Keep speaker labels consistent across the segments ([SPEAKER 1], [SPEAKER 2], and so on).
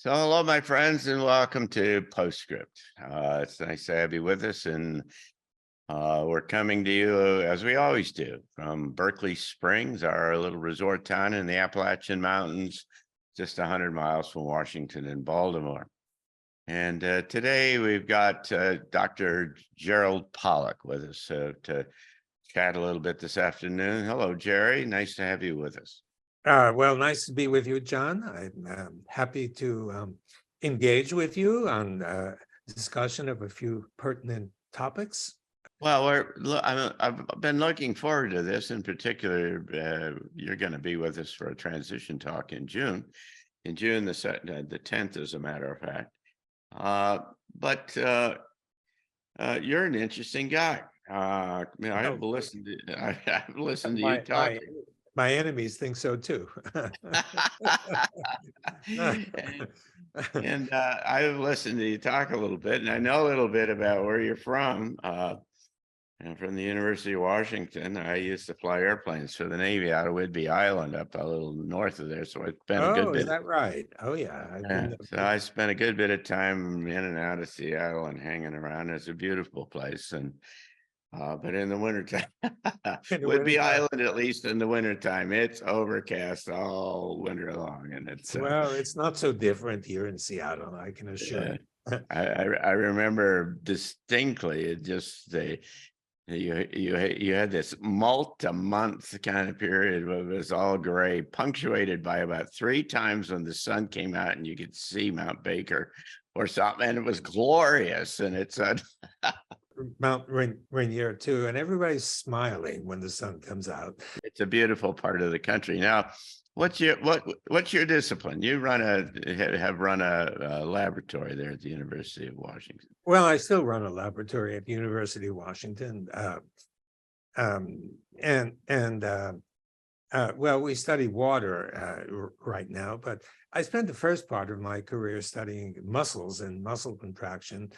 [SPEAKER 1] So, hello, my friends, and welcome to PostScript. It's nice to have you with us, and we're coming to you as we always do from Berkeley Springs, our little resort town in the Appalachian Mountains, just 100 miles from Washington and Baltimore. And today we've got Dr. Gerald Pollack with us to chat a little bit this afternoon. Hello, Jerry. Nice to have you with us.
[SPEAKER 2] Well, nice to be with you, John. I'm happy to engage with you on discussion of a few pertinent topics.
[SPEAKER 1] Well, I've been looking forward to this. In particular, you're going to be with us for a transition talk in June. In June, the 10th, as a matter of fact. But you're an interesting guy. I've listened to you
[SPEAKER 2] My
[SPEAKER 1] talk.
[SPEAKER 2] my enemies think so too.
[SPEAKER 1] And I've listened to you talk a little bit, and I know a little bit about where you're from. And from the University of Washington, I used to fly airplanes for the Navy out of Whidbey Island, up a little north of there. So it's been a good
[SPEAKER 2] Oh, is
[SPEAKER 1] bit.
[SPEAKER 2] that right? Oh, yeah. I've
[SPEAKER 1] Yeah,
[SPEAKER 2] been
[SPEAKER 1] so I spent a good bit of time in and out of Seattle and hanging around. It's a beautiful place, and but in the wintertime,
[SPEAKER 2] in the
[SPEAKER 1] Whidbey
[SPEAKER 2] wintertime.
[SPEAKER 1] Island, at least in the wintertime, it's overcast all winter long, and it's
[SPEAKER 2] Well, it's not so different here in Seattle, I can assure
[SPEAKER 1] uh,
[SPEAKER 2] you.
[SPEAKER 1] I remember distinctly it just you had this month kind of period where it was all gray, punctuated by about 3 times when the sun came out and you could see Mount Baker or something, and it was glorious. And it's
[SPEAKER 2] Mount Rainier too, and everybody's smiling when the sun comes out.
[SPEAKER 1] it's a beautiful part of the country. Now, what's your discipline? You have run a laboratory there at the University of Washington.
[SPEAKER 2] Well, I still run a laboratory at the University of Washington, well, we study water right now, but I spent the first part of my career studying muscles and muscle contraction,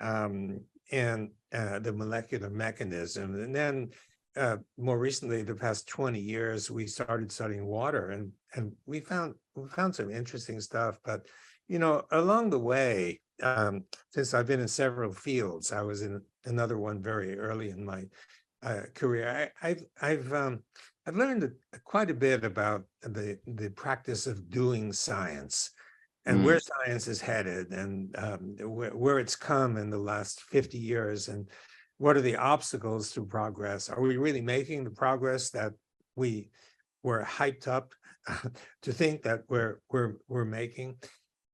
[SPEAKER 2] and the molecular mechanism. And then more recently, the past 20 years, we started studying water, and we found some interesting stuff. But along the way, since I've been in several fields, I was in another one very early in my career. I've learned quite a bit about the practice of doing science and where science is headed, and where it's come in the last 50 years, and what are the obstacles to progress? Are we really making the progress that we were hyped up to think that we're making?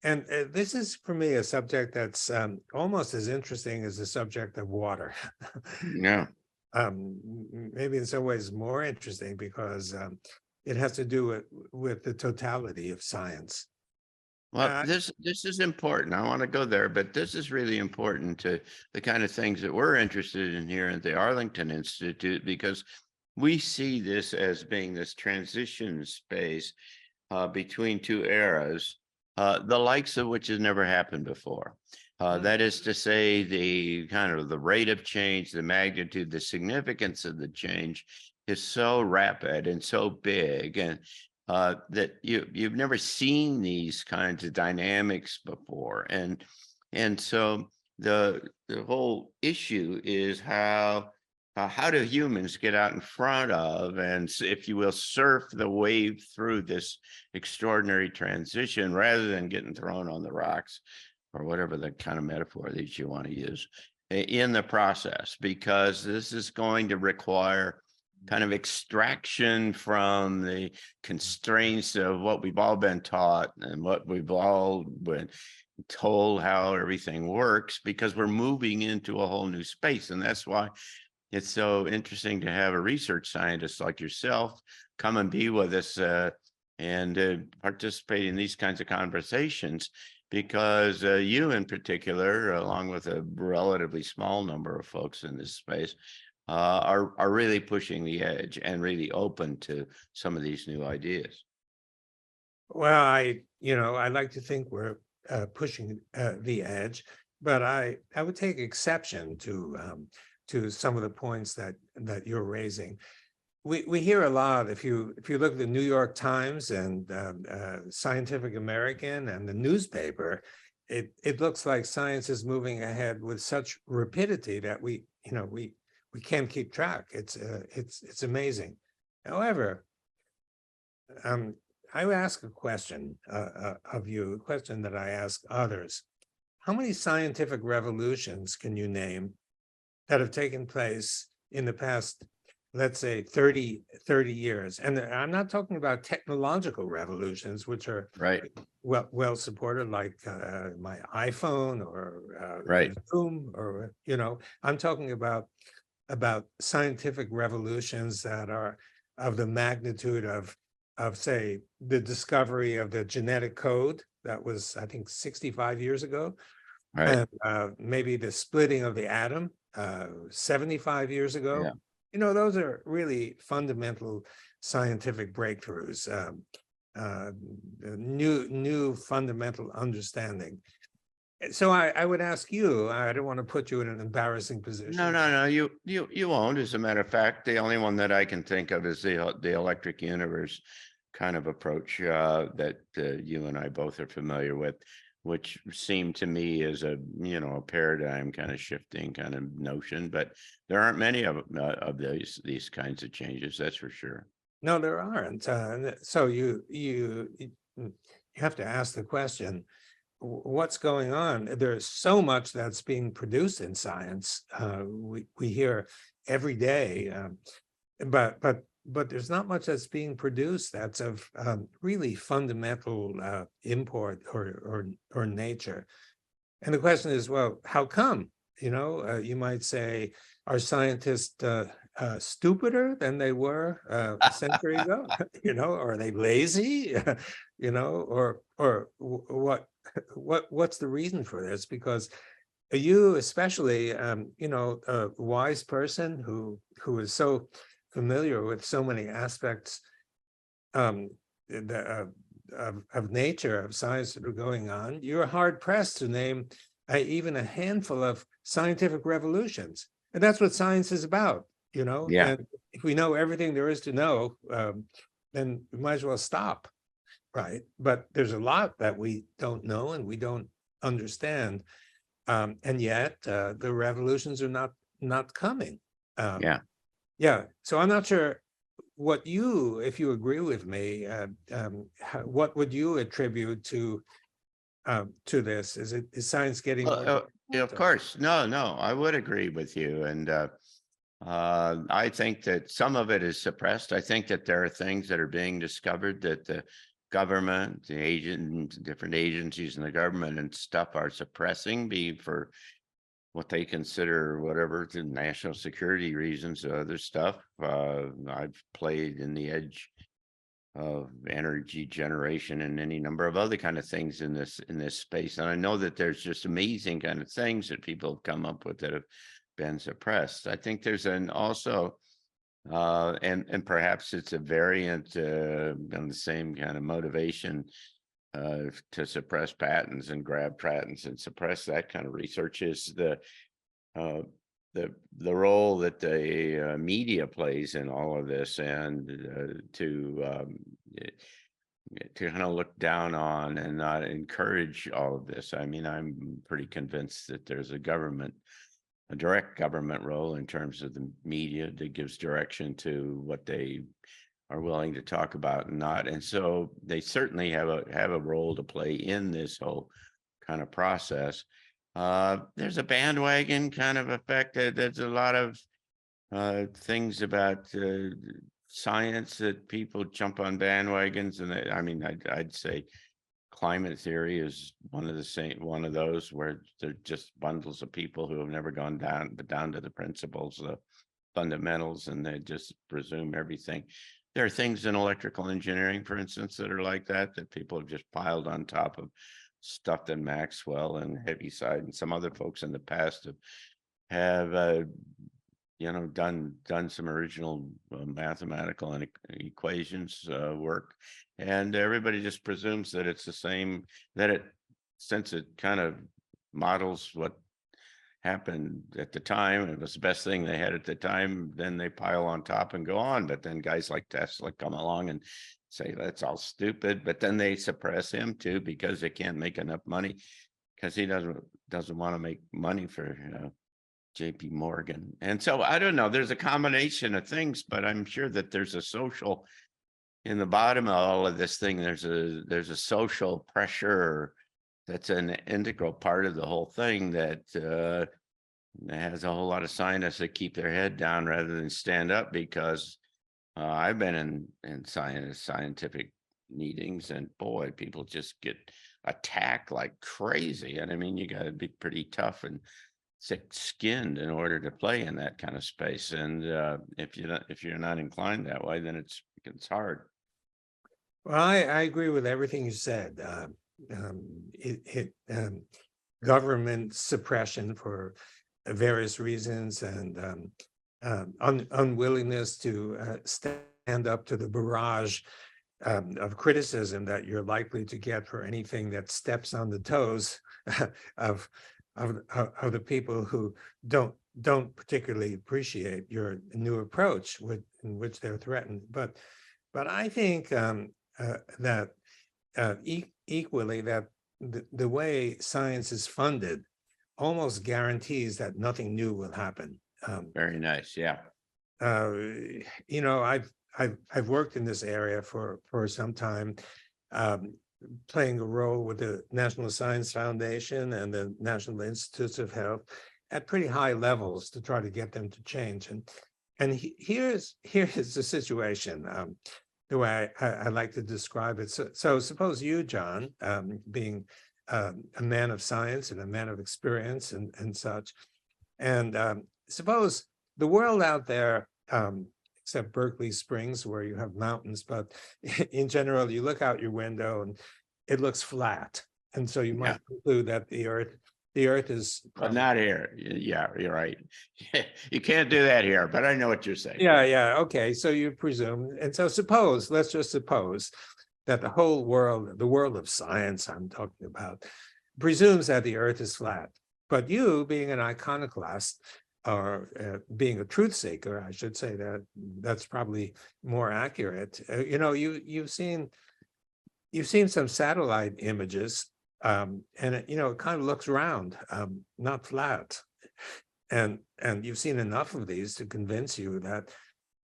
[SPEAKER 2] And this is, for me, a subject that's almost as interesting as the subject of water.
[SPEAKER 1] Yeah.
[SPEAKER 2] Maybe in some ways more interesting because it has to do with the totality of science.
[SPEAKER 1] Well, this is important. I want to go there, but this is really important to the kind of things that we're interested in here at the Arlington Institute, because we see this as being this transition space between 2 eras, the likes of which has never happened before. That is to say, the kind of the rate of change, the magnitude, the significance of the change is so rapid and so big, and that you've never seen these kinds of dynamics before. And so the whole issue is how do humans get out in front of, and if you will, surf the wave through this extraordinary transition rather than getting thrown on the rocks, or whatever the kind of metaphor that you want to use in the process, because this is going to require kind of extraction from the constraints of what we've all been taught and what we've all been told how everything works, because we're moving into a whole new space. And that's why it's so interesting to have a research scientist like yourself come and be with us and participate in these kinds of conversations, because you in particular, along with a relatively small number of folks in this space, are really pushing the edge and really open to some of these new ideas.
[SPEAKER 2] Well, I like to think we're pushing the edge, but I would take exception to some of the points that you're raising. we hear a lot, if you look at the New York Times and Scientific American and the newspaper, it looks like science is moving ahead with such rapidity that we can't keep track. It's amazing. However, I would ask a question of you, a question that I ask others. How many scientific revolutions can you name that have taken place in the past, let's say 30 years? And I'm not talking about technological revolutions, which are
[SPEAKER 1] Right.
[SPEAKER 2] well supported, like my iPhone or
[SPEAKER 1] Right.
[SPEAKER 2] Zoom, or I'm talking about scientific revolutions that are of the magnitude of say the discovery of the genetic code that was, I think, 65 years ago,
[SPEAKER 1] Right.
[SPEAKER 2] and maybe the splitting of the atom 75 years ago.
[SPEAKER 1] Yeah.
[SPEAKER 2] Those are really fundamental scientific breakthroughs, new fundamental understanding. So I would ask you, I don't want to put you in an embarrassing
[SPEAKER 1] No,
[SPEAKER 2] position.
[SPEAKER 1] no, you won't. As a matter of fact, the only one that I can think of is the electric universe kind of approach that you and I both are familiar with, which seemed to me as a a paradigm kind of shifting kind of notion. But there aren't many of these kinds of changes, that's for sure.
[SPEAKER 2] No, there aren't. So you have to ask the question, what's going on? There's so much that's being produced in science. We hear every day, but there's not much that's being produced that's of really fundamental import or nature. And the question is, well, how come? You might say, are scientists stupider than they were a century ago? Are they lazy? Or what's the reason for this? Because you, especially, a wise person who is so familiar with so many aspects of nature, of science that are going on, you're hard pressed to name even a handful of scientific revolutions. And that's what science is about,
[SPEAKER 1] Yeah.
[SPEAKER 2] and if we know everything there is to know, then we might as well stop, right? But there's a lot that we don't know and we don't understand. And yet the revolutions are not coming.
[SPEAKER 1] Yeah.
[SPEAKER 2] Yeah. So I'm not sure if you agree with me, what would you attribute to this? Is science getting more
[SPEAKER 1] Yeah, of
[SPEAKER 2] difficult, or-
[SPEAKER 1] course. No, I would agree with you. And I think that some of it is suppressed. I think that there are things that are being discovered that the government, different agencies in the government and stuff are suppressing for what they consider whatever the national security reasons, other stuff. I've played in the edge of energy generation and any number of other kind of things in this space. And I know that there's just amazing kind of things that people have come up with that have been suppressed. I think there's an also and perhaps it's a variant on the same kind of motivation to suppress patents and grab patents and suppress that kind of research is uh, the role that the media plays in all of this, and to kind of look down on and not encourage all of this. I mean, I'm pretty convinced that there's a direct government role in terms of the media that gives direction to what they are willing to talk about and not. And so they certainly have a role to play in this whole kind of process. There's a bandwagon kind of effect. There's a lot of things about science that people jump on bandwagons, and I mean, I'd say climate theory is one of those where they're just bundles of people who have never gone down to the principles, the fundamentals, and they just presume everything. There are things in electrical engineering, for instance, that are like that people have just piled on top of stuff that Maxwell and Heaviside and some other folks in the past have done some original mathematical and equations work, and everybody just presumes that it's the same, since it kind of models what happened at the time. It was the best thing they had at the time. Then they pile on top and go on. But then guys like Tesla come along and say that's all stupid. But then they suppress him too because they can't make enough money because he doesn't want to make money for JP Morgan. And so I don't know. There's a combination of things, but I'm sure that there's a social in the bottom of all of this thing. There's a social pressure that's an integral part of the whole thing that has a whole lot of scientists that keep their head down rather than stand up because I've been in scientific meetings and boy, people just get attacked like crazy. And I mean, you got to be pretty tough and thick-skinned in order to play in that kind of space. And if you're not inclined that way, then it's hard.
[SPEAKER 2] Well, I agree with everything you said. Government suppression for various reasons and unwillingness to stand up to the barrage of criticism that you're likely to get for anything that steps on the toes of the people who don't particularly appreciate your new approach in which they're threatened. But I think that equally that the way science is funded almost guarantees that nothing new will happen.
[SPEAKER 1] Very nice. Yeah.
[SPEAKER 2] You know, I've worked in this area for some time, playing a role with the National Science Foundation and the National Institutes of Health at pretty high levels to try to get them to change. And here's the situation. The way I like to describe it. So suppose you, John, being a man of science and a man of experience and such, and suppose the world out there, except Berkeley Springs, where you have mountains, but in general, you look out your window and it looks flat. And so you might conclude that the Earth is
[SPEAKER 1] but not here. Yeah, you're right. You can't do that here, but I know what you're saying.
[SPEAKER 2] Yeah. Okay. So you presume, and so let's just suppose that the whole world, the world of science I'm talking about, presumes that the Earth is flat. But you, being an iconoclast, or being a truth seeker, I should say that's probably more accurate. You know, you've seen some satellite images, and it kind of looks round, not flat. And you've seen enough of these to convince you that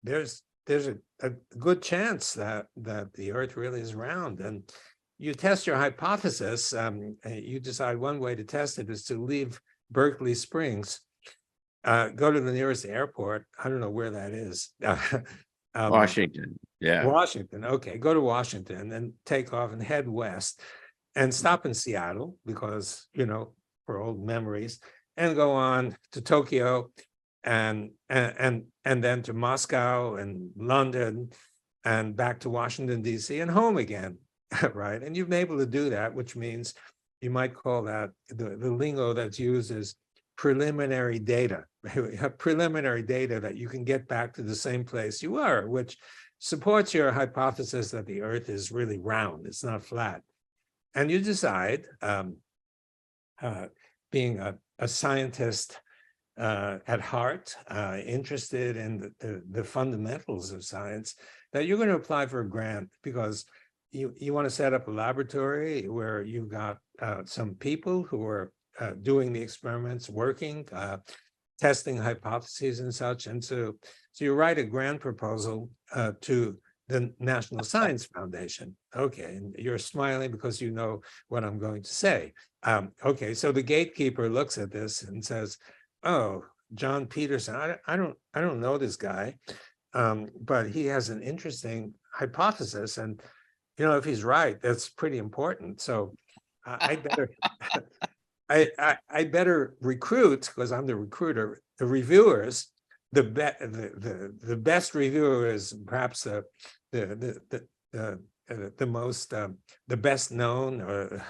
[SPEAKER 2] there's a good chance that the Earth really is round. And you test your hypothesis. You decide one way to test it is to leave Berkeley Springs, go to the nearest airport. I don't know where that is.
[SPEAKER 1] Washington. Yeah.
[SPEAKER 2] Washington. Okay, go to Washington and then take off and head west and stop in Seattle because, for old memories, and go on to Tokyo and then to Moscow and London and back to Washington, D.C. and home again, right? And you've been able to do that, which means you might call that, the lingo that's used is preliminary data. You have preliminary data that you can get back to the same place you were, which supports your hypothesis that the Earth is really round, it's not flat. And you decide, being a scientist at heart, interested in the fundamentals of science, that you're going to apply for a grant because you want to set up a laboratory where you've got some people who are doing the experiments, working, testing hypotheses and such. And so you write a grant proposal to the National Science Foundation. Okay, and you're smiling because you know what I'm going to say. Okay, so the gatekeeper looks at this and says, "Oh, John Petersen, I don't know this guy, but he has an interesting hypothesis, and if he's right, that's pretty important. So I better." I better recruit, because I'm the recruiter, the reviewers. The best reviewer is perhaps the most the best known, or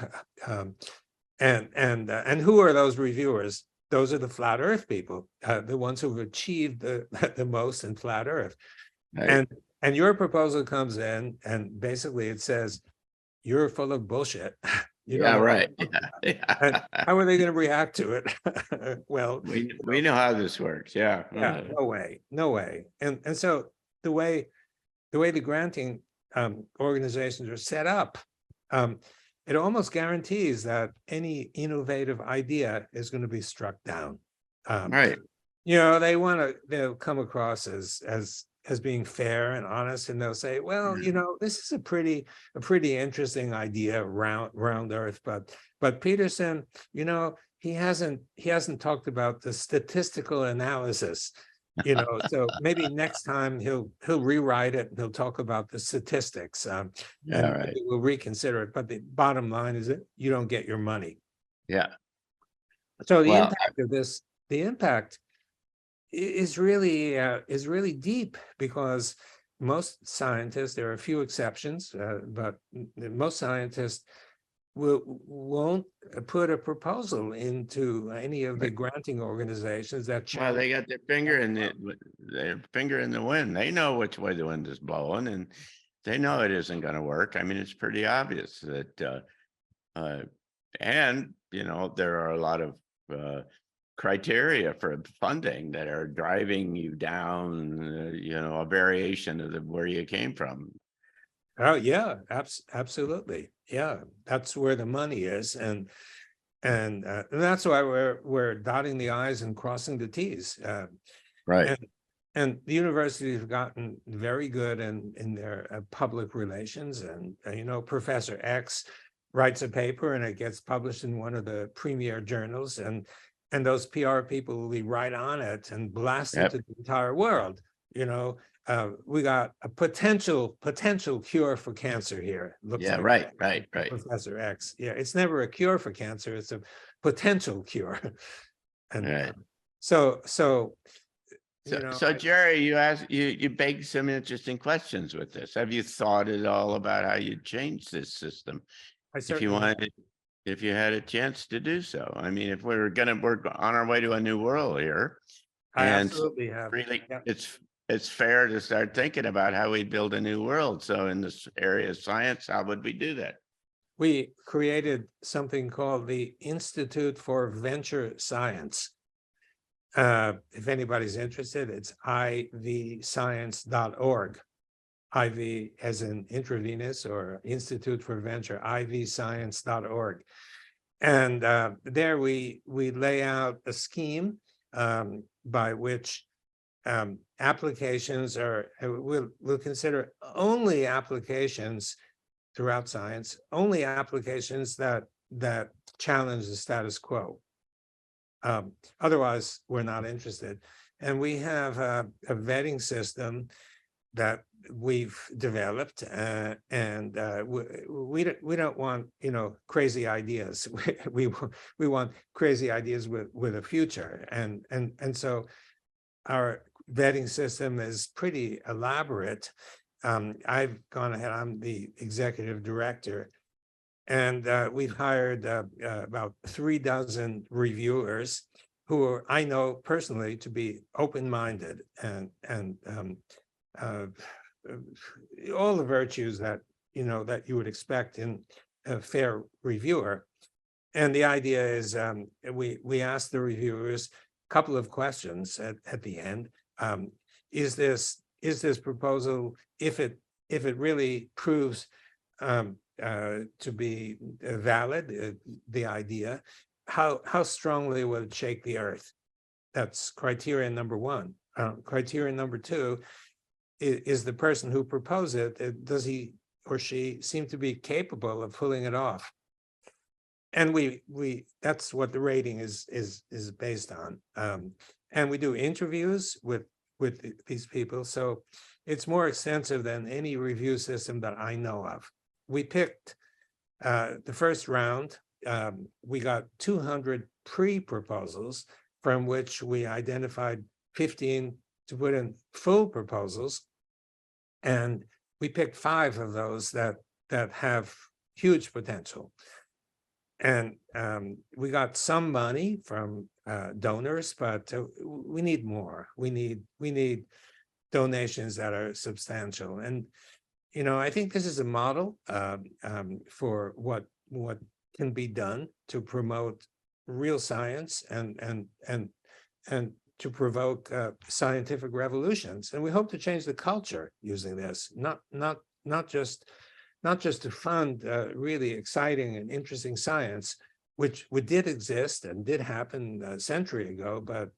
[SPEAKER 2] and who are those reviewers? Those are the flat Earth people, the ones who've achieved the most in flat Earth. Right. And your proposal comes in, and basically it says, "You're full of bullshit. You
[SPEAKER 1] Yeah,
[SPEAKER 2] don't know.
[SPEAKER 1] right.
[SPEAKER 2] And
[SPEAKER 1] Yeah.
[SPEAKER 2] how are they going to react to it? Well,
[SPEAKER 1] We know how this works. Yeah.
[SPEAKER 2] yeah, no way, no way. And so the way the granting organizations are set up, um, it almost guarantees that any innovative idea is going to be struck down. Um,
[SPEAKER 1] Right.
[SPEAKER 2] they'll come across as being fair and honest, and they'll say, well,
[SPEAKER 1] Yeah.
[SPEAKER 2] this is a pretty interesting idea round Earth, but Petersen, he hasn't talked about the statistical analysis. So maybe next time he'll rewrite it, he'll talk about the statistics,
[SPEAKER 1] Yeah,
[SPEAKER 2] and
[SPEAKER 1] right.
[SPEAKER 2] maybe we'll reconsider it. But the bottom line is that you don't get your money.
[SPEAKER 1] Yeah.
[SPEAKER 2] So the
[SPEAKER 1] Well,
[SPEAKER 2] impact of this, the impact is really deep, because most scientists, there are a few exceptions, but most scientists won't put a proposal into any of the
[SPEAKER 1] right.
[SPEAKER 2] granting organizations that
[SPEAKER 1] Well,
[SPEAKER 2] challenge.
[SPEAKER 1] they got their finger in the wind. They know which way the wind is blowing, and they know it isn't going to work. I mean, it's pretty obvious that, uh, and there are a lot of criteria for funding that are driving you down, a variation of where you came from.
[SPEAKER 2] Oh, yeah, absolutely. Yeah, that's where the money is. And that's why we're dotting the i's and crossing the t's.
[SPEAKER 1] Right.
[SPEAKER 2] And and the universities have gotten very good in their public relations. And Professor X writes a paper and it gets published in one of the premier journals, and those PR people will be right on it and blast it
[SPEAKER 1] Yep.
[SPEAKER 2] to the entire world. We got a potential cure for cancer here. Looks
[SPEAKER 1] Yeah.
[SPEAKER 2] like
[SPEAKER 1] Right. Right. Right.
[SPEAKER 2] Professor X. Yeah, it's never a cure for cancer; it's a potential cure. And
[SPEAKER 1] Right.
[SPEAKER 2] so
[SPEAKER 1] So Jerry, you begged some interesting questions with this. Have you thought at all about how you'd change this system
[SPEAKER 2] I
[SPEAKER 1] if you
[SPEAKER 2] certainly have.
[SPEAKER 1] wanted, if you had a chance to do so? I mean, if we were going to work on our way to a new world here,
[SPEAKER 2] I
[SPEAKER 1] and
[SPEAKER 2] absolutely have.
[SPEAKER 1] really,
[SPEAKER 2] Yeah.
[SPEAKER 1] it's fair to start thinking about how we build a new world. So in this area of science, how would we do that?
[SPEAKER 2] We created something called the Institute for Venture Science. If anybody's interested, it's ivscience.org. IV as in intravenous, or Institute for Venture, ivscience.org. And there we lay out a scheme by which applications are, we'll consider only applications throughout science, only applications that challenge the status quo. Otherwise, we're not interested. And we have a vetting system that we've developed, and we don't want crazy ideas. We want crazy ideas with a future, and so our vetting system is pretty elaborate. I've gone ahead. I'm the executive director, and we've hired about 36 reviewers who I know personally to be open-minded and all the virtues that you would expect in a fair reviewer. And the idea is we ask the reviewers a couple of questions at the end. Is this proposal, if it really proves to be valid, the idea, how strongly will it shake the earth? That's criterion number one. Criterion number two is the person who proposed it, does he or she seem to be capable of pulling it off? And we that's what the rating is based on. And we do interviews with these people, so it's more extensive than any review system that I know of. We picked the first round. We got 200 pre-proposals, from which we identified 15 to put in full proposals, and we picked 5 of those that have huge potential. And we got some money from donors, but we need more. We need donations that are substantial. And I think this is a model for what can be done to promote real science and to provoke scientific revolutions. And we hope to change the culture using this, not just to fund really exciting and interesting science, which did exist and did happen a century ago, but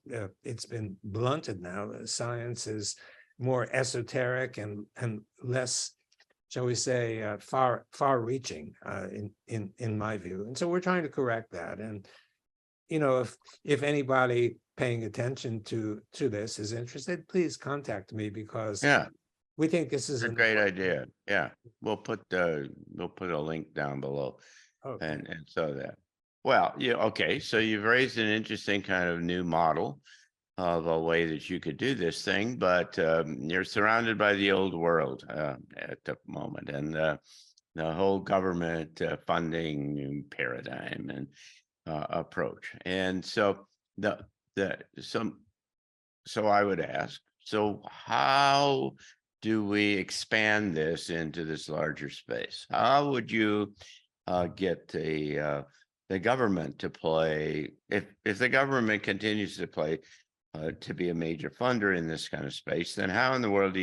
[SPEAKER 2] it's been blunted now. Science is more esoteric and less, shall we say, far-reaching in my view. And so we're trying to correct that. And if anybody paying attention to this is interested, please contact me, because
[SPEAKER 1] Yeah,
[SPEAKER 2] we think this is
[SPEAKER 1] it's a great idea. Yeah, we'll put a link down below.
[SPEAKER 2] Okay.
[SPEAKER 1] And so that, well, yeah, okay, so you've raised an interesting kind of new model of a way that you could do this thing, but you're surrounded by the old world at the moment, and the whole government funding paradigm and approach. And so so I would ask, so how do we expand this into this larger space? How would you get the government to play, if the government continues to play to be a major funder in this kind of space, then how in the world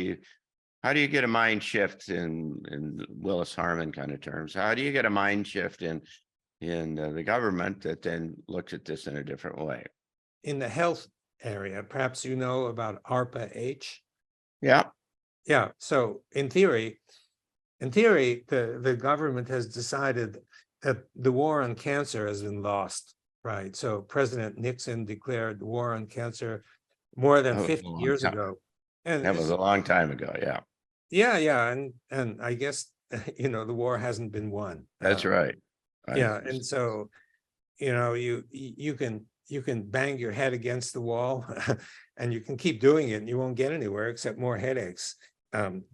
[SPEAKER 1] how do you get a mind shift in Willis Harman kind of terms? How do you get a mind shift in the government that then looks at this in a different way?
[SPEAKER 2] In the health area, perhaps you know about ARPA-H.
[SPEAKER 1] Yeah.
[SPEAKER 2] Yeah. So in theory, the government has decided that the war on cancer has been lost, right? So President Nixon declared the war on cancer more than
[SPEAKER 1] That was a
[SPEAKER 2] 50
[SPEAKER 1] long
[SPEAKER 2] years
[SPEAKER 1] time.
[SPEAKER 2] ago. And
[SPEAKER 1] That was a long time ago. Yeah.
[SPEAKER 2] yeah. And I guess, the war hasn't been won.
[SPEAKER 1] That's right.
[SPEAKER 2] Yeah. And so, you can bang your head against the wall and you can keep doing it and you won't get anywhere except more headaches.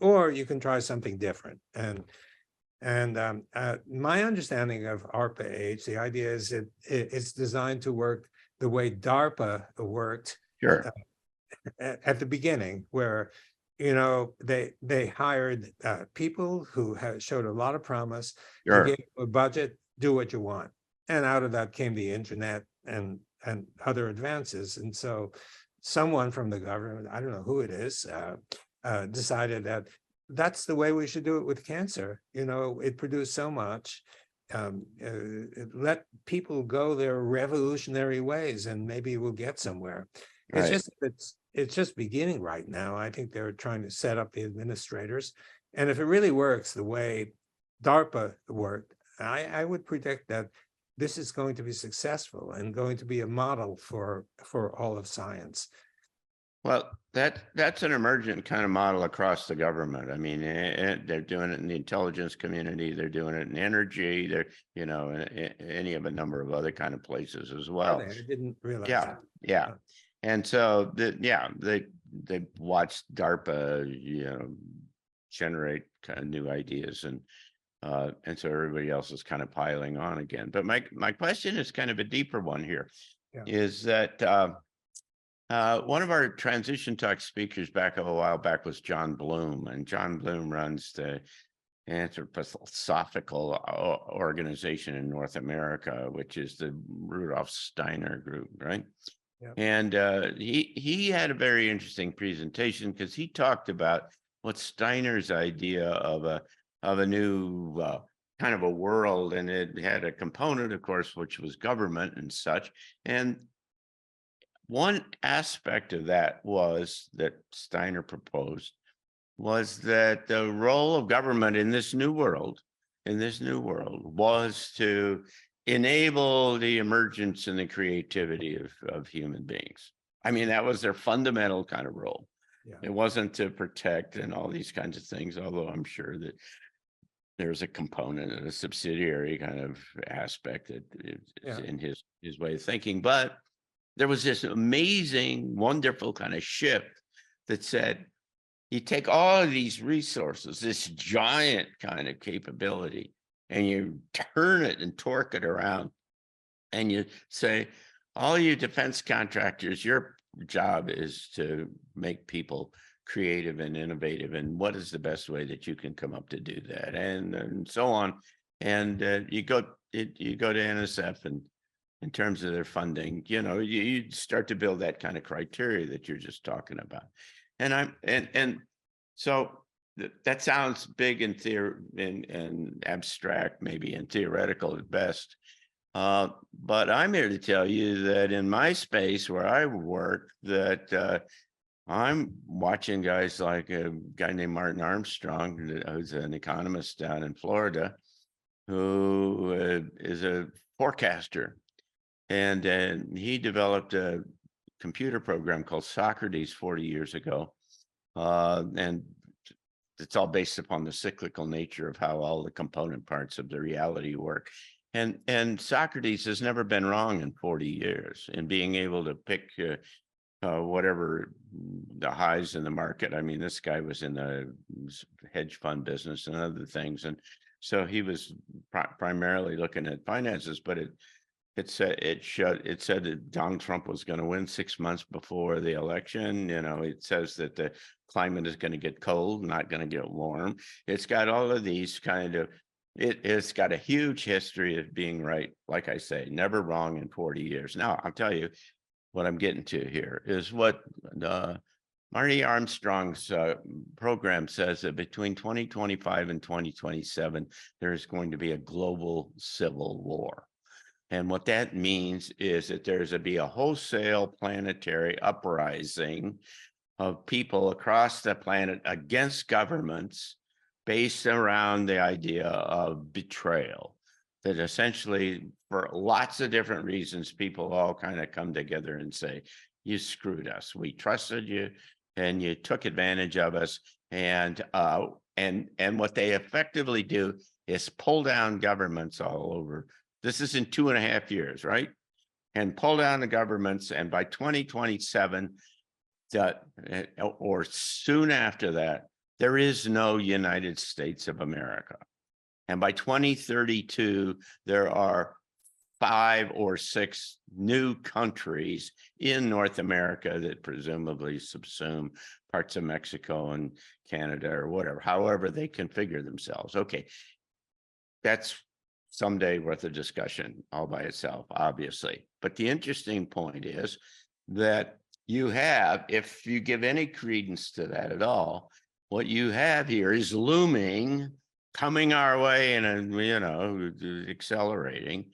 [SPEAKER 2] Or you can try something different. And my understanding of ARPA-H, the idea is it's designed to work the way DARPA worked
[SPEAKER 1] Sure.
[SPEAKER 2] at the beginning, where they hired people who showed a lot of promise. They
[SPEAKER 1] Sure.
[SPEAKER 2] gave them a budget, do what you want, and out of that came the internet and other advances. And so someone from the government, I don't know who it is, decided that that's the way we should do it with cancer. It produced so much. Let people go their revolutionary ways, and maybe we'll get somewhere.
[SPEAKER 1] Right.
[SPEAKER 2] It's just beginning right now. I think they're trying to set up the administrators, and if it really works the way DARPA worked, I would predict that this is going to be successful and going to be a model for all of science.
[SPEAKER 1] Well, that's an emergent kind of model across the government. I mean, they're doing it in the intelligence community. They're doing it in energy. They're, any of a number of other kind of places as well.
[SPEAKER 2] I didn't realize
[SPEAKER 1] Yeah,
[SPEAKER 2] that.
[SPEAKER 1] yeah. And so they watched DARPA, generate kind of new ideas, and so everybody else is kind of piling on again. But my question is kind of a deeper one here.
[SPEAKER 2] Yeah.
[SPEAKER 1] Is that one of our transition talk speakers back a while back was John Bloom, and John Bloom runs the anthroposophical organization in North America, which is the Rudolf Steiner group, right? Yep. And he had a very interesting presentation, because he talked about what Steiner's idea of a new kind of a world, and it had a component, of course, which was government and such. And one aspect of that was that Steiner proposed was that the role of government in this new world was to enable the emergence and the creativity of human beings. I mean, that was their fundamental kind of role. Yeah. It wasn't to protect and all these kinds of things, although I'm sure that there's a component and a subsidiary kind of aspect that is in his way of thinking. But there was this amazing, wonderful kind of shift that said, you take all of these resources, this giant kind of capability, and you turn it and torque it around, and you say, all you defense contractors, your job is to make people creative and innovative, and what is the best way that you can come up to do that, and so on. And you go you go to NSF and in terms of their funding, you start to build that kind of criteria that you're just talking about. And so that sounds big and and abstract, maybe, and theoretical at best. But I'm here to tell you that in my space where I work, that I'm watching guys like a guy named Martin Armstrong, who's an economist down in Florida, who is a forecaster. And he developed a computer program called Socrates 40 years ago. And it's all based upon the cyclical nature of how all the component parts of the reality work. And Socrates has never been wrong in 40 years in being able to pick whatever the highs in the market. I mean, this guy was in the hedge fund business and other things. And so he was primarily looking at finances, but it said that Donald Trump was going to win 6 months before the election. It says that the climate is going to get cold, not going to get warm. It's got all of these it's got a huge history of being right. Like I say, never wrong in 40 years. Now, I'll tell you what I'm getting to here is what Marty Armstrong's program says, that between 2025 and 2027, there's going to be a global civil war. And what that means is that there's to be a wholesale planetary uprising of people across the planet against governments based around the idea of betrayal. That essentially, for lots of different reasons, people all kind of come together and say, you screwed us. We trusted you and you took advantage of us. And what they effectively do is pull down governments all over. This is in 2.5 years, right? And pull down the governments. And by 2027, or soon after that, there is no United States of America. And by 2032, there are 5 or 6 new countries in North America that presumably subsume parts of Mexico and Canada or whatever, however they configure themselves. Okay, that's someday worth of discussion all by itself, obviously. But the interesting point is that you have, if you give any credence to that at all, what you have here is looming, coming our way and accelerating,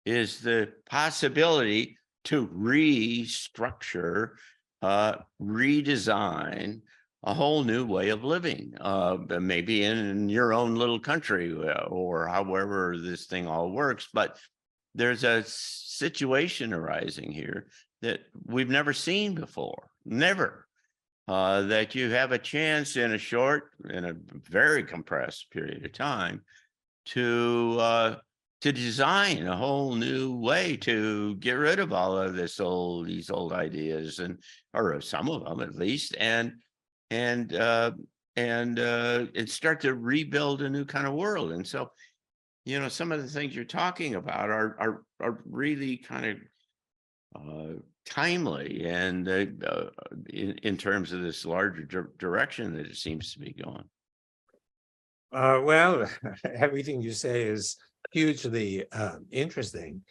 [SPEAKER 1] is the possibility to restructure, redesign a whole new way of living, maybe in your own little country or however this thing all works. But there's a situation arising here that we've never seen before, never. That you have a chance in a very compressed period of time to design a whole new way to get rid of all of these old ideas, or some of them at least, and start to rebuild a new kind of world. And so, some of the things you're talking about are really kind of timely, and in terms of this larger direction that it seems to be going.
[SPEAKER 2] Well, everything you say is hugely interesting,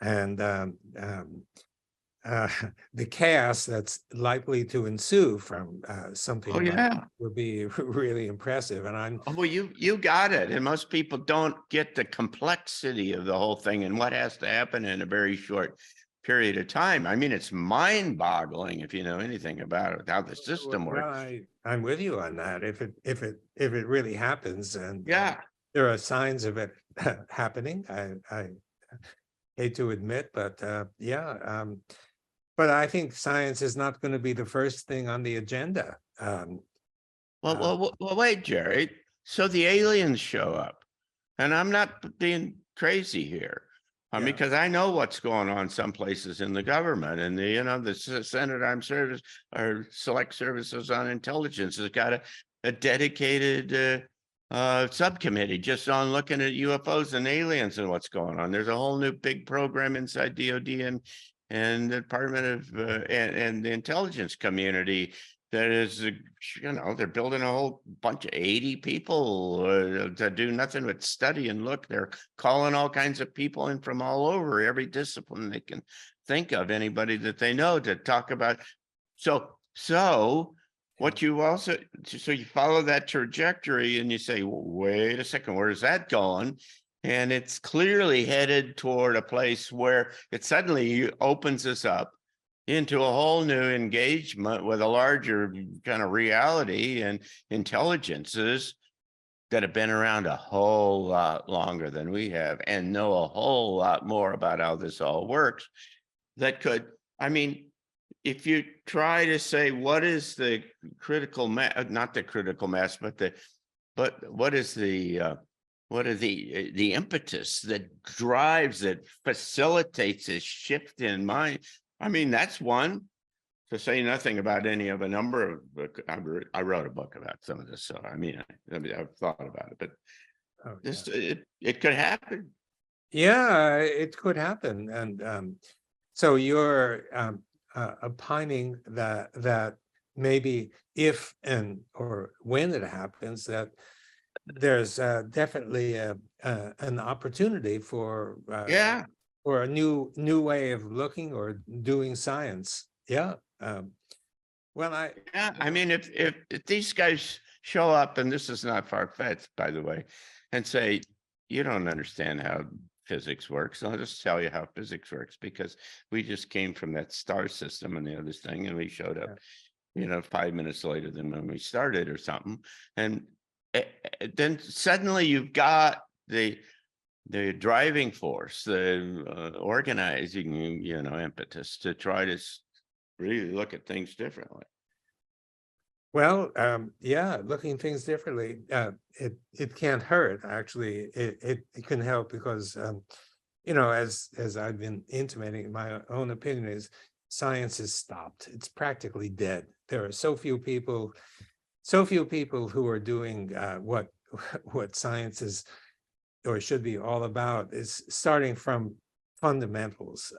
[SPEAKER 2] and the chaos that's likely to ensue from something like that would be really impressive. And
[SPEAKER 1] well, you got it. And most people don't get the complexity of the whole thing and what has to happen in a very short period of time. I mean, it's mind-boggling if you know anything about it, how the system works.
[SPEAKER 2] Well, I'm with you on that. If it really happens, and there are signs of it happening, I hate to admit, but but I think science is not going to be the first thing on the agenda.
[SPEAKER 1] Well, wait, Jerry. So the aliens show up, and I'm not being crazy here. Because I know what's going on some places in the government, and the Senate Armed Service or Select Services on Intelligence has got a dedicated subcommittee just on looking at UFOs and aliens and what's going on. There's a whole new big program inside DOD and the Department of and the intelligence community that is, they're building a whole bunch of 80 people to do nothing but study and look. They're calling all kinds of people in from all over, every discipline they can think of, anybody that they know to talk about. So what you also, so you follow that trajectory and you say, "Well, wait a second, where's that going?" And it's clearly headed toward a place where it suddenly opens us up into a whole new engagement with a larger kind of reality and intelligences that have been around a whole lot longer than we have and know a whole lot more about how this all works. That could, I mean, if you try to say what is the critical mass, not the critical mass, but what is what are the impetus that drives, that facilitates this shift in mind? I mean, that's one, to say nothing about any of a number of, I wrote a book about some of this, so I mean, I've thought about it, but
[SPEAKER 2] Oh,
[SPEAKER 1] this, it could happen.
[SPEAKER 2] yeah, it could happen. And so you're opining that maybe if and or when it happens, that there's definitely an opportunity for
[SPEAKER 1] Yeah,
[SPEAKER 2] a new way of looking or doing science. Yeah. Well,
[SPEAKER 1] yeah. I mean, if these guys show up, and this is not far-fetched, by the way, and say, "You don't understand how physics works. I'll just tell you how physics works, because we just came from that star system and the other thing, and we showed up, 5 minutes later than when we started or something." And then suddenly you've got the driving force, the organizing, impetus to try to really look at things differently.
[SPEAKER 2] well, yeah, looking things differently, it can't hurt. Actually, it can help because as I've been intimating, my own opinion is science is stopped. It's practically dead. There are so few people who are doing what what science is or should be all about, is starting from fundamentals.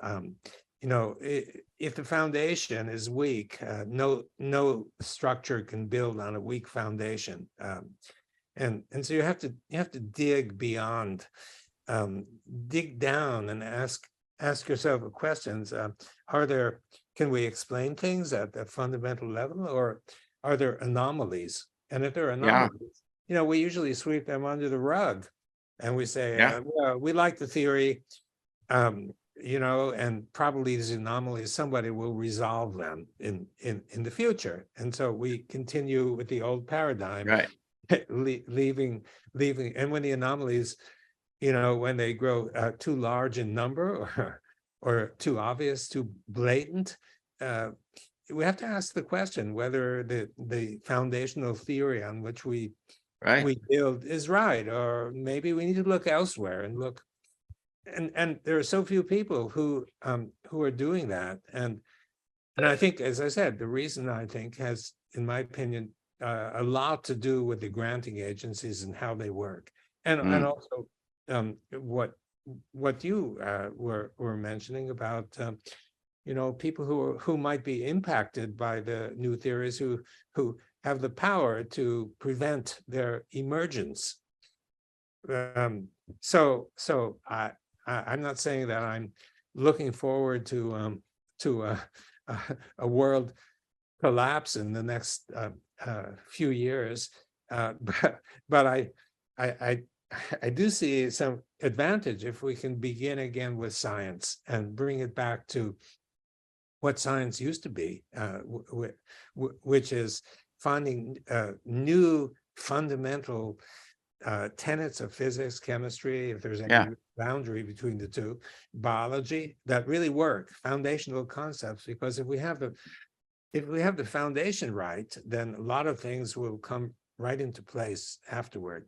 [SPEAKER 2] If the foundation is weak, no structure can build on a weak foundation. And so you have to dig beyond, dig down and ask yourself questions. Can we explain things at the fundamental level, or are there anomalies? And if there are
[SPEAKER 1] Yeah,
[SPEAKER 2] anomalies, we usually sweep them under the rug, and we say,
[SPEAKER 1] yeah,
[SPEAKER 2] well, we like the theory, and probably these anomalies, somebody will resolve them in the future. And so we continue with the old paradigm,
[SPEAKER 1] right.
[SPEAKER 2] leaving, and when the anomalies, when they grow too large in number, or too obvious, too blatant, we have to ask the question whether the foundational theory on which we
[SPEAKER 1] Right.
[SPEAKER 2] build is right, or maybe we need to look elsewhere and look. And there are so few people who are doing that. And I think, as I said, the reason, I think, has, in my opinion, a lot to do with the granting agencies and how they work, and
[SPEAKER 1] Mm,
[SPEAKER 2] also what you were mentioning about people who might be impacted by the new theories, who have the power to prevent their emergence. So I'm not saying that I'm looking forward to a world collapse in the next few years, but I do see some advantage if we can begin again with science and bring it back to what science used to be, which is finding new fundamental tenets of physics, chemistry, if there's any
[SPEAKER 1] yeah.
[SPEAKER 2] boundary between the two, biology, that really work, foundational concepts. Because if we have the foundation right, then a lot of things will come right into place afterward.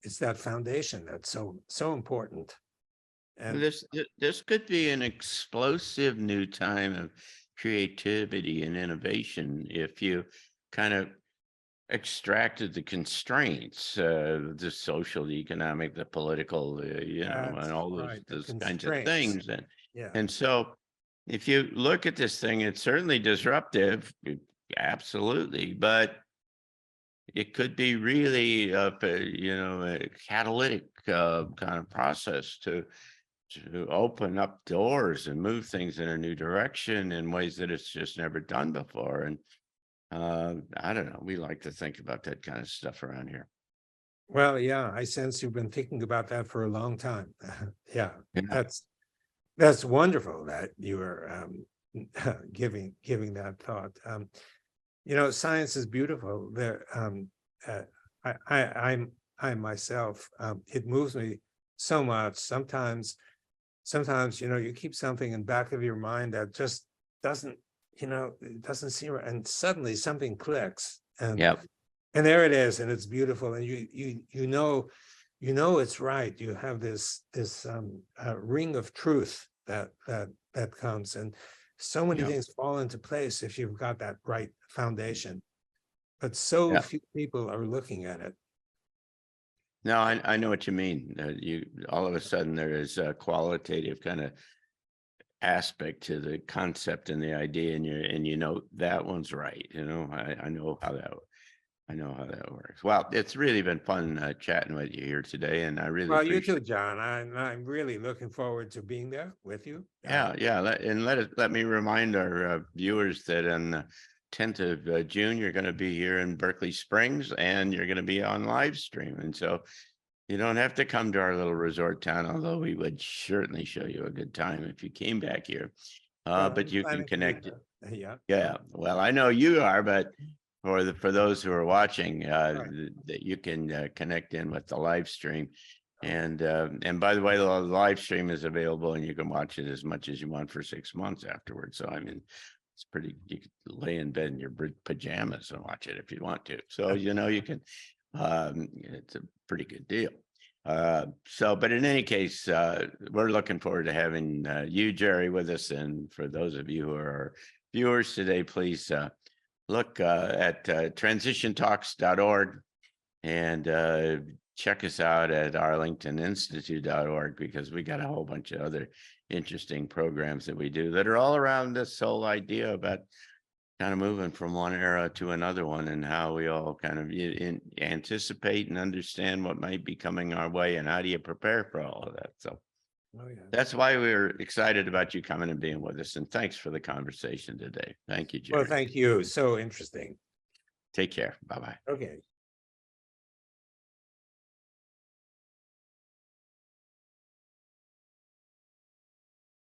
[SPEAKER 2] It's that foundation that's so important. And
[SPEAKER 1] This could be an explosive new time of creativity and innovation if you kind of extracted the constraints, the social, the economic, the political, and
[SPEAKER 2] that's
[SPEAKER 1] all
[SPEAKER 2] right, the
[SPEAKER 1] those kinds of
[SPEAKER 2] constraints.
[SPEAKER 1] things.
[SPEAKER 2] Yeah.
[SPEAKER 1] And so if you look at this thing, it's certainly disruptive. absolutely. But it could be really, a catalytic kind of process to open up doors and move things in a new direction in ways that it's just never done before. And I don't know. We like to think about that kind of stuff around here.
[SPEAKER 2] Well, yeah, I sense you've been thinking about that for a long time. Yeah,
[SPEAKER 1] Yeah.
[SPEAKER 2] that's wonderful that you are giving that thought. Science is beautiful. There, uh, I myself, it moves me so much. Sometimes, you keep something in back of your mind that just doesn't, it doesn't seem right, and suddenly something clicks,
[SPEAKER 1] Yep.
[SPEAKER 2] and there it is, and it's beautiful, and you know it's right. You have this ring of truth that comes, and so many
[SPEAKER 1] Yep.
[SPEAKER 2] things fall into place if you've got that right foundation. But so
[SPEAKER 1] Yeah.
[SPEAKER 2] few people are looking at it.
[SPEAKER 1] No, I know what you mean. You all of a sudden there is a qualitative kind of aspect to the concept and the idea, and that one's right. I know how that works. Well, it's really been fun chatting with you here today, and I really
[SPEAKER 2] Well, you too,
[SPEAKER 1] appreciate.
[SPEAKER 2] John. I'm really looking forward to being there with you.
[SPEAKER 1] Yeah. Let me remind our viewers that on the 10th of June, you're going to be here in Berkeley Springs, and you're going to be on live stream. And so you don't have to come to our little resort town, although we would certainly show you a good time if you came back here.
[SPEAKER 2] Well,
[SPEAKER 1] But
[SPEAKER 2] I'm
[SPEAKER 1] you can
[SPEAKER 2] planning to be
[SPEAKER 1] connect.
[SPEAKER 2] there. Yeah.
[SPEAKER 1] Yeah, well, I know you are, but for those who are watching,
[SPEAKER 2] Right.
[SPEAKER 1] that you can connect in with the live stream.
[SPEAKER 2] Okay.
[SPEAKER 1] And by the way, the live stream is available, and you can watch it as much as you want for 6 months afterwards. So I mean, it's pretty. You could lay in bed in your pajamas and watch it if you want to. So you can. It's a pretty good deal. But in any case, we're looking forward to having you, Jerry, with us. And for those of you who are viewers today, please look at transitiontalks.org and check us out at arlingtoninstitute.org, because we got a whole bunch of other interesting programs that we do that are all around this whole idea about kind of moving from one era to another one, and how we all kind of anticipate and understand what might be coming our way, and how do you prepare for all of that. So
[SPEAKER 2] Oh, yeah.
[SPEAKER 1] that's why we're excited about you coming and being with us. And thanks for the conversation today. Thank you,
[SPEAKER 2] Well,
[SPEAKER 1] Jerry.
[SPEAKER 2] thank you. So interesting.
[SPEAKER 1] Take care. Bye-bye.
[SPEAKER 2] Okay.